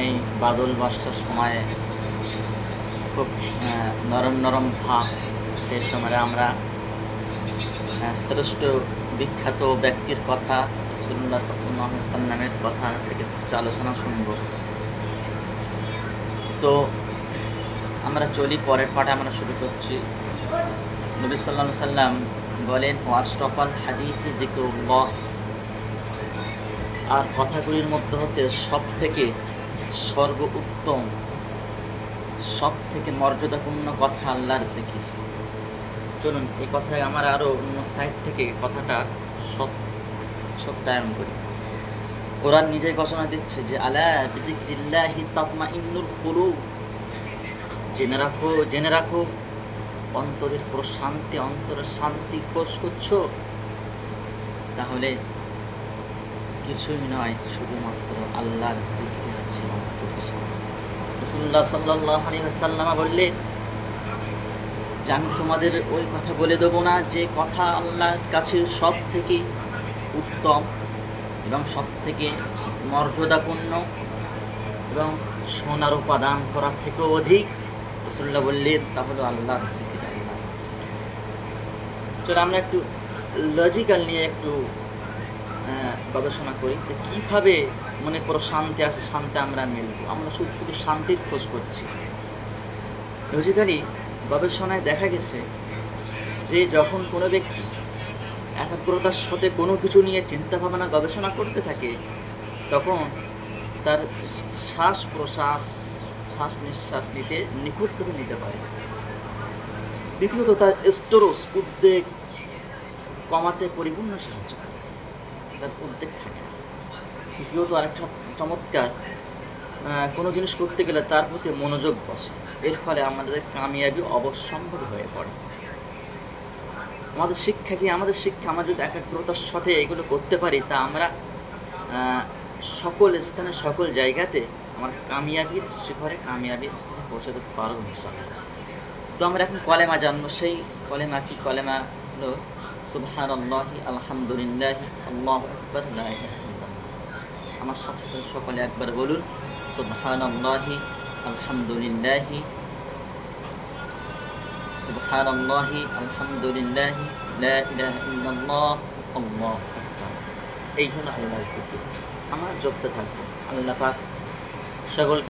এই বাদল বর্ষার সময়ে খুব নরম নরম ভাব, সেই সময় আমরা শ্রেষ্ঠ বিখ্যাত ব্যক্তির কথা রাসূলুল্লাহ সাল্লাল্লাহু আলাইহি ওয়াসাল্লামের কথা থেকে কিছু আলোচনা শুনব। তো আমরা চলি, পরের পাঠে আমরা শুরু করছি। নবী সাল্লাল্লাহু আলাইহি ওয়াসাল্লাম বলেন, ওয়াশরাফাল হাদিসি যিকরুল্লাহ, আর কথাগুলির মধ্যে হতে সব থেকে সর্বোত্তম, সব থেকে মর্যাদাপূর্ণ কথা আল্লাহর জিকির। চলুন এই কথায় আমার আরও অন্য সাইড থেকে কথাটা সত্যায়ন করি। কোরআন নিজেই ঘোষণা দিচ্ছে যে আলা বিযিকরিল্লাহি তাতমাইন্নুল কুলুব, জেনে রাখো অন্তরের প্রশান্তি, অন্তরের শান্তি খোঁজ করছো, তাহলে কিছুই নয়, শুধুমাত্র আল্লাহর জিকির আছে অন্তরের শান্তি। রাসূলুল্লাহ সাল্লাল্লাহু আলাইহি ওয়াসাল্লাম বললেন যে আমি তোমাদের ওই কথা বলে দেবো না যে কথা আল্লাহর কাছে সব থেকে উত্তম এবং সব থেকে মর্যাদাপূর্ণ এবং সোনার উপাদান করার থেকেও অধিক। রাসূলুল্লাহ বললেন তা হলো আল্লাহর জিকির, আল্লাহর জিকির। চলো আমরা একটু লজিক্যাল নিয়ে একটু গবেষণা করি যে কীভাবে মনে প্রশান্তি আসে, শান্তি আমরা মিলব। আমরা শুধু শুধু শান্তির খোঁজ করছি। লজিক্যালি গবেষণায় দেখা গেছে যে যখন কোনো ব্যক্তি একাগ্রতার সাথে কোনো কিছু নিয়ে চিন্তা ভাবনা গবেষণা করতে থাকে, তখন তার শ্বাস প্রশ্বাস, শ্বাস নিঃশ্বাস নিতে নিখুঁতভাবে নিতে পারে। দ্বিতীয়ত তার স্টোরস, উদ্বেগ কমাতে পরিপূর্ণ সাহায্য করে, তার উদ্বেগ থাকে না। তৃতীয়ত আরেকটা চমৎকার, কোনো জিনিস করতে গেলে তার প্রতি মনোযোগ বসে, এর ফলে আমাদের কামিয়াবি অবশ্যম্ভাবী হয়ে পড়ে। আমাদের শিক্ষা কি? আমাদের শিক্ষা আমরা যদি একাগ্রতার সাথে এগুলো করতে পারি, তা আমরা সকল স্থানে, সকল জায়গাতে আমার কামিয়াবির শিখরে, কামিয়াবির স্থানে পৌঁছে যেতে পারবো ইনশাআল্লাহ। তো আমরা এখন কলেমা জানবো। সেই কলেমা কি? কলেমা হলো সুবহানাল্লাহি আলহামদুলিল্লাহি আল্লাহু আকবার লা ইলাহা ইল্লাল্লাহ। আমার সাথে সকলে একবার বলুন, সুবহানাল্লাহি আলহামদুলিল্লাহি, সুবহানাল্লাহি আলহামদুলিল্লাহি লা ইলাহা ইল্লাল্লাহ আল্লাহু আকবার। এই হলো আল্লাহর জিকির। আমরা জপতে থাকবো। আল্লাহ পাক সকল